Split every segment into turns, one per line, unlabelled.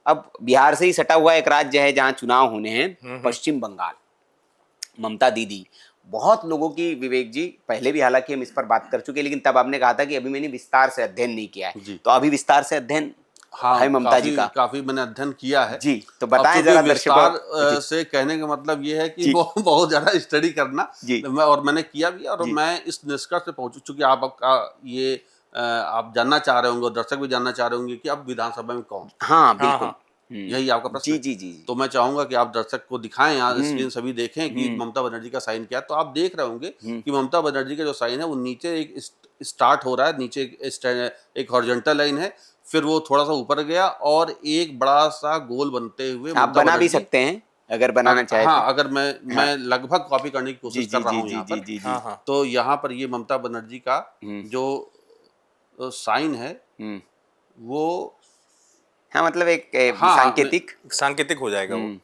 अब बिहार से ही सटा हुआ एक राज्य है जहां चुनाव होने हैं, पश्चिम बंगाल। ममता दीदी, बहुत लोगों की, विवेक जी पहले भी हालांकि हम इस पर बात कर चुके हैं, लेकिन तब आपने कहा था कि अभी मैंने विस्तार से अध्ययन नहीं किया है,
जी।
तो अभी विस्तार से अध्ययन
हाँ,
है ममता जी का।
काफी मैंने अध्ययन किया है
जी, तो
अब
बताएं
चूंकि
जरा
विस्तार
दर्शकों।
से कहने का मतलब ये है कि
जी।
बहुत ज्यादा स्टडी करना।
जी।
और मैंने किया भी, और
जी।
मैं इस निष्कर्ष पे पहुंचू, चूंकि आपका ये आप जानना चाह रहे होंगे, दर्शक भी जानना चाह रहे होंगे कि अब विधानसभा में कौन।
हाँ बिल्कुल।
यही आपका प्रश्न
जी
है?
जी जी जी।
तो मैं चाहूंगा कि आप दर्शक को दिखाएं, यहाँ स्क्रीन सभी देखें कि ममता बनर्जी का साइन क्या है। तो आप देख रहे होंगे कि ममता बनर्जी का जो साइन है वो नीचे एक स्टार्ट हो रहा है, नीचे एक हॉरिजॉन्टल लाइन है, फिर वो थोड़ा सा ऊपर गया और एक बड़ा सा गोल बनते हुए
आप
ममता
बना भी
बनर्जी।
सकते हैं अगर बनाना चाहे तो।
हाँ, अगर मैं लगभग कॉपी करने की
जी
कोशिश कर
जी
रहा
जी
हूँ
जी
यहाँ
जी
पर।
जी जी।
तो यहाँ पर ये ममता बनर्जी का जो साइन है वो,
हाँ मतलब एक
हाँ हाँ,
सांकेतिक हो जाएगा वो।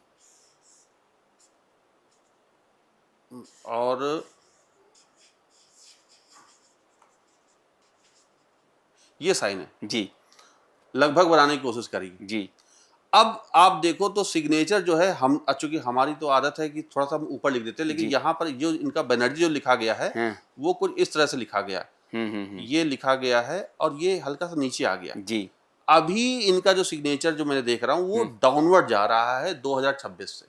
और ये साइन है
जी
लगभग बनाने की कोशिश करिए
जी।
अब आप देखो तो सिग्नेचर जो है, हम चूंकि हमारी तो आदत है कि थोड़ा सा हम ऊपर लिख देते हैं, लेकिन
जी।
यहाँ पर जो इनका बनर्जी जो लिखा गया है
हाँ।
वो कुछ इस तरह से लिखा गया है। ये लिखा गया है और ये हल्का सा नीचे आ गया।
जी।
अभी इनका जो सिग्नेचर जो मैंने देख रहा हूँ वो डाउनवर्ड जा रहा है 2026 से।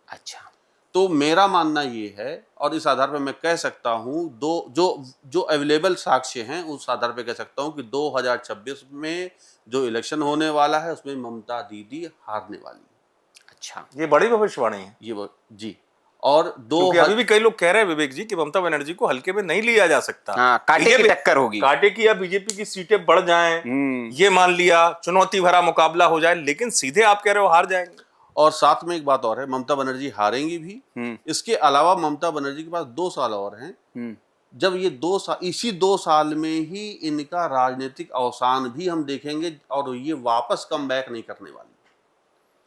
अच्छा।
तो मेरा मानना ये है, और इस आधार पर मैं कह सकता हूँ, दो जो जो अवेलेबल साक्ष्य हैं उस आधार पर कह सकता हूँ कि 2026 में जो इलेक्शन होने वाला है उसमें ममता दीदी हारने वाली है।
अच्छा,
ये बड़ी भविष्यवाणी है
ये जी। और
क्योंकि अभी भी कई लोग कह रहे हैं विवेक जी कि ममता बनर्जी को हल्के में नहीं लिया जा सकता।
हाँ, कांटे की टक्कर होगी।
कांटे की, या बीजेपी की सीटें बढ़ जाएं, ये मान लिया चुनौती भरा मुकाबला हो जाए, लेकिन सीधे आप कह रहे हो हार जाएंगे।
और साथ में एक बात और है, ममता बनर्जी हारेंगी भी। इसके अलावा ममता बनर्जी के पास 2 साल और हैं। जब ये 2 साल, इसी 2 साल में ही इनका राजनीतिक अवसान भी हम देखेंगे और ये वापस कम बैक नहीं करने वाली।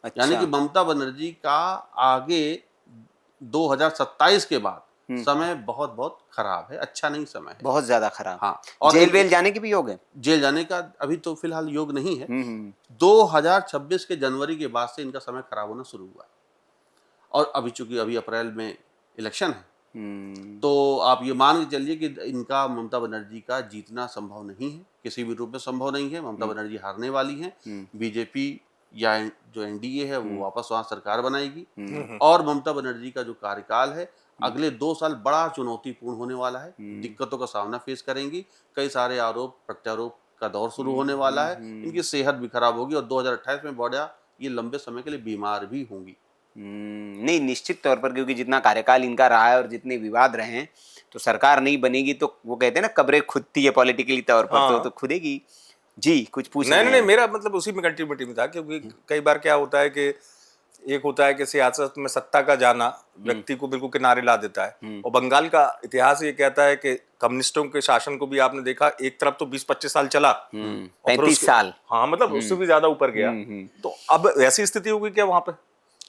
अच्छा।
यानी कि ममता बनर्जी का आगे 2027 के बाद समय बहुत बहुत खराब है, अच्छा नहीं समय है,
बहुत ज्यादा खराब।
हाँ, और
जेल वेल जाने की भी योग है?
जेल जाने का अभी तो फिलहाल योग नहीं है। 2026 के जनवरी के बाद से इनका समय खराब होना शुरू हुआ है। और अभी चूंकि अभी अप्रैल में इलेक्शन है, तो आप ये मान के चलिए कि इनका, ममता बनर्जी का जीतना संभव नहीं है, किसी भी रूप में संभव नहीं है। ममता बनर्जी हारने वाली हैं। बीजेपी या जो एनडीए है वो वापस वहां सरकार बनाएगी। और ममता बनर्जी का जो कार्यकाल है अगले 2 साल बड़ा चुनौतीपूर्ण होने वाला है। दिक्कतों का सामना फेस करेंगी, कई सारे आरोप प्रत्यारोप का दौर शुरू होने वाला है। इनकी सेहत भी खराब होगी और 2028 में बड़ा ये लंबे समय के लिए बीमार भी होंगी।
नहीं, निश्चित तौर पर, क्योंकि जितना कार्यकाल इनका रहा है और जितने विवाद रहे हैं, तो सरकार नहीं बनेगी तो वो कहते हैं ना, कब्रें खुदती है पॉलिटिकली तौर पर, तो खुदेगी। जी, कुछ पूछ रहे हैं?
नहीं, मेरा मतलब उसी में कंटिन्यूटी में था, क्योंकि कई बार क्या होता है कि एक होता है कि सियासत में सत्ता का जाना व्यक्ति को बिल्कुल किनारे ला देता है, और बंगाल का इतिहास ये कहता है कि कम्युनिस्टों के शासन को भी आपने देखा, एक तरफ तो 20-25 साल चला,
35 साल,
हाँ मतलब उससे भी ज्यादा ऊपर गया। तो अब ऐसी स्थिति होगी क्या वहां पे?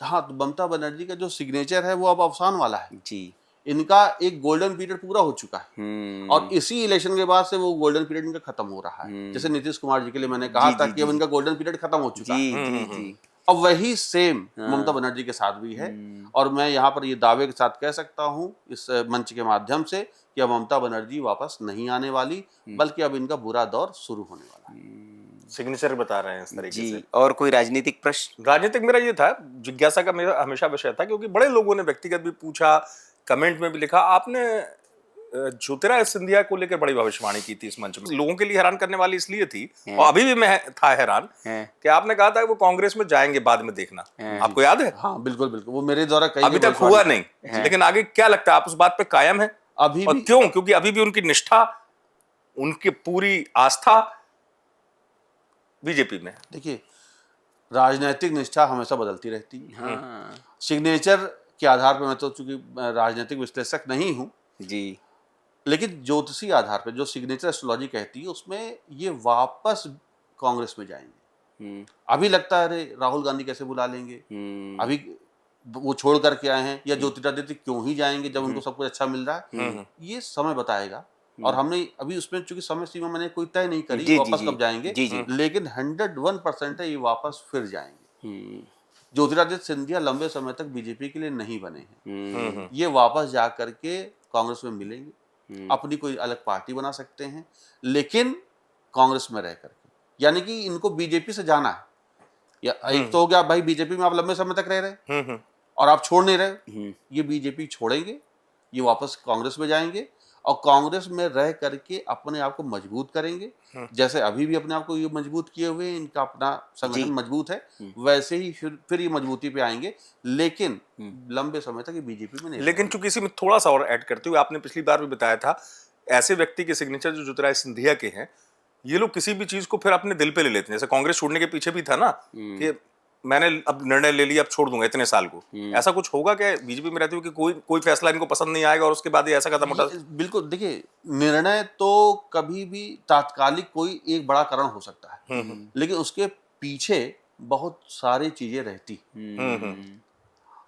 हाँ, तो ममता बनर्जी का जो सिग्नेचर है वो अब अवसान वाला है
जी।
इनका एक गोल्डन पीरियड पूरा हो चुका है, और इसी इलेक्शन के बाद से वो गोल्डन पीरियड इनका खत्म हो रहा है। जैसे नीतीश कुमार जी के लिए मैंने कहा था कि अब इनका गोल्डन पीरियड खत्म हो चुका है। अब वही सेम ममता बनर्जी के साथ भी है, और मैं यहाँ पर ये दावे के साथ कह सकता हूँ इस मंच के माध्यम से कि अब ममता बनर्जी वापस नहीं आने वाली, बल्कि अब इनका बुरा दौर शुरू होने वाला है।
सिग्नेचर बता रहे हैं इस तरीके से।
और कोई राजनीतिक प्रश्न?
राजनीतिक मेरा ये था, जिज्ञासा का मेरा हमेशा विषय था, क्योंकि बड़े लोगों ने व्यक्तिगत भी पूछा, कमेंट में भी लिखा। आपने ज्योतिरादित्य सिंधिया को लेकर बड़ी भविष्यवाणी की थी इस मंच में, लोगों के लिए हैरान करने वाली इसलिए थी, और अभी भी मैं था हैरान कि आपने कहा था कि वो कांग्रेस में जाएंगे बाद में देखना। आपको याद है?
हाँ बिल्कुल बिल्कुल, वो मेरे द्वारा कई
अभी तक हुआ नहीं, लेकिन आगे क्या लगता है, आप उस बात पे कायम है
अभी
और
भी?
क्यों? क्योंकि अभी भी उनकी निष्ठा, उनकी पूरी आस्था बीजेपी में।
देखिए, राजनीतिक निष्ठा हमेशा बदलती रहती है। सिग्नेचर के आधार पर, मैं तो चूंकि राजनीतिक विश्लेषक नहीं हूं
जी,
लेकिन ज्योतिषी आधार पर जो सिग्नेचर एस्ट्रोलॉजी कहती है उसमें ये वापस कांग्रेस में जाएंगे। अभी लगता है अरे राहुल गांधी कैसे बुला लेंगे, अभी वो छोड़ करके आए हैं, या ज्योतिरादित्य क्यों ही जाएंगे जब उनको सब कुछ अच्छा मिल रहा है। ये समय बताएगा, और हमने अभी उसमें चूंकि समय सीमा मैंने कोई तय नहीं करी वापस कब जाएंगे, लेकिन 101% है ये वापस फिर जाएंगे। ज्योतिरादित्य सिंधिया लंबे समय तक बीजेपी के लिए नहीं बने हैं। ये वापस जा करके कांग्रेस में मिलेंगे, अपनी कोई अलग पार्टी बना सकते हैं, लेकिन कांग्रेस में रह करके, यानी कि इनको बीजेपी से जाना है। या एक तो हो गया भाई बीजेपी में आप लंबे समय तक रह रहे और आप छोड़ नहीं रहे, ये बीजेपी छोड़ेंगे, ये वापस कांग्रेस में जाएंगे और कांग्रेस में रह करके अपने आप को मजबूत करेंगे। जैसे अभी भी अपने आप को ये मजबूत किए हुए हैं, इनका अपना संगठन मजबूत है, वैसे ही फिर ये मजबूती पे आएंगे, लेकिन लंबे समय तक ये बीजेपी में नहीं।
लेकिन चूंकि इसी में थोड़ा सा और ऐड करते हुए, आपने पिछली बार भी बताया था, ऐसे व्यक्ति के सिग्नेचर जो ज्योतिरादित्य सिंधिया के हैं, ये लोग किसी भी चीज को फिर अपने दिल पे ले लेते हैं। जैसे कांग्रेस छोड़ने के पीछे भी था ना कि मैंने अब निर्णय ले लिया, अब छोड़ दूंगा इतने साल को। ऐसा कुछ होगा क्या बीजेपी में रहते हुए कि कोई फैसला इनको पसंद नहीं आएगा और उसके बाद ये ऐसा कदम उठा?
बिल्कुल, देखिए निर्णय तो कभी भी तात्कालिक कोई एक बड़ा कारण हो सकता है, लेकिन उसके पीछे बहुत सारी चीजें रहती।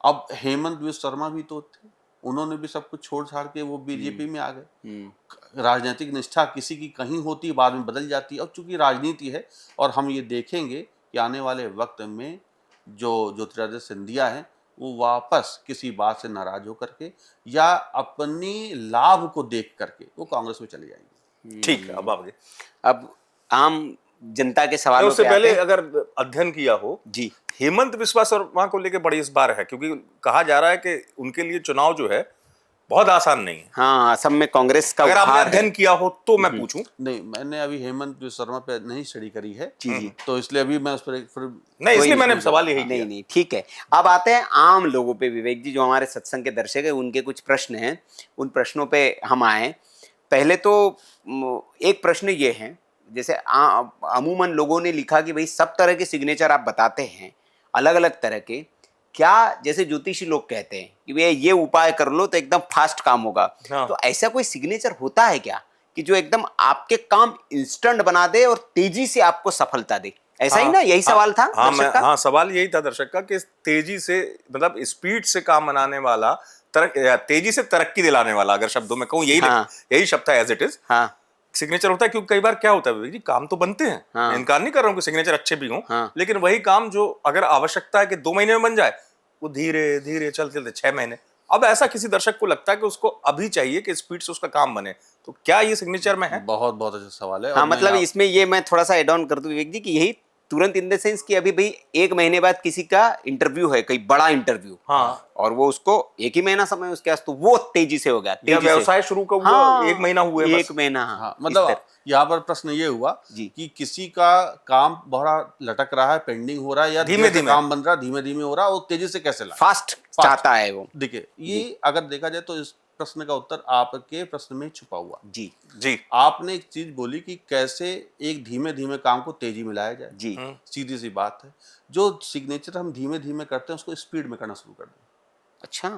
अब हेमंत बिस्वा शर्मा भी तो थे, उन्होंने भी सब कुछ छोड़ छाड़ के वो बीजेपी में आ गए। राजनीतिक निष्ठा किसी की कहीं होती है, बाद में बदल जाती है। और चूंकि राजनीति है और हम ये देखेंगे कि आने वाले वक्त में जो ज्योतिरादित्य सिंधिया है वो वापस किसी बात से नाराज होकर के या अपनी लाभ को देख करके वो कांग्रेस में चले जाएंगे।
ठीक है, अब आगे
अब आम जनता के सवालों
उससे
पे
पहले
आते हैं।
अगर अध्ययन किया हो
जी,
हेमंत बिस्वा शर्मा को लेकर बड़ी इस बार है, क्योंकि कहा जा रहा है कि उनके लिए चुनाव जो है बहुत आसान नहीं है।
हाँ, असम में कांग्रेस का
अगर आपने
उभार है।
अध्ययन किया हो तो मैं पूछूं।
नहीं, मैंने अभी हेमंत बिस्वा शर्मा पे नहीं स्टडी करी है,
जी।
तो इसलिए अभी मैं उस पर फिर
नहीं, इसलिए मैंने सवाल यही
नहीं
किया।
नहीं, ठीक है। अब आते हैं आम लोगों पे। विवेक जी, जो हमारे सत्संग के दर्शक हैं, उनके कुछ प्रश्न हैं, उन प्रश्नों पे हम आए। पहले तो एक प्रश्न ये है, जैसे अमूमन लोगों ने लिखा कि भाई सब तरह के सिग्नेचर आप बताते हैं, अलग अलग तरह के, क्या जैसे ज्योतिषी लोग कहते हैं कि भैया ये उपाय कर लो तो एकदम फास्ट काम होगा।
हाँ।
तो ऐसा कोई सिग्नेचर होता है क्या कि जो एकदम आपके काम इंस्टेंट बना दे और तेजी से आपको सफलता दे? ऐसा ही ना, यही सवाल था दर्शक का?
हाँ, सवाल यही था दर्शक का कि तेजी से, मतलब स्पीड से काम बनाने वाला, तेजी से तरक्की दिलाने वाला, अगर शब्दों में कहूँ, यही शब्द है एज इट इज।
हाँ,
सिग्नेचर होता है। क्योंकि कई बार क्या होता है विवेक जी, काम तो बनते हैं, मैं इनकार नहीं कर रहा हूँ कि सिग्नेचर अच्छे भी हों, लेकिन वही काम जो अगर आवश्यकता है कि 2 महीने में बन जाए, वो धीरे धीरे चलते चलते 6 महीने। अब ऐसा किसी दर्शक को लगता है कि उसको अभी चाहिए कि स्पीड से उसका काम बने, तो क्या ये सिग्नेचर में है?
बहुत बहुत अच्छा सवाल है।
हाँ, मतलब इसमें ये मैं थोड़ा सा एड ऑन कर दूं विवेक जी कि यही तुरंत इन द सेंस कि अभी भाई 1 महीने बाद किसी का इंटरव्यू है, कोई बड़ा इंटरव्यू,
हाँ,
और वो उसको 1 ही महीना समय उसके पास, तो वो तेजी से हो गया,
या
तेजी से।
व्यवसाय शुरू का हुआ,
हाँ,
1 महीना हुए,
1 महीना।
हाँ, मतलब यहाँ पर प्रश्न ये हुआ कि किसी का काम बहुत लटक रहा है, पेंडिंग हो रहा है, या धीमे धीमे काम बन रहा है, धीमे धीमे हो रहा है, वो तेजी से कैसे लाए,
फास्ट चाहता है वो।
देखिए, ये अगर देखा जाए तो इस प्रश्न का उत्तर आपके प्रश्न में छुपा हुआ।
जी,
आपने एक चीज बोली कि कैसे एक धीमे धीमे काम को तेजी में लाया जाए।
जी,
सीधी सी बात है, जो सिग्नेचर हम धीमे धीमे करते हैं उसको स्पीड में करना शुरू कर दें।
अच्छा,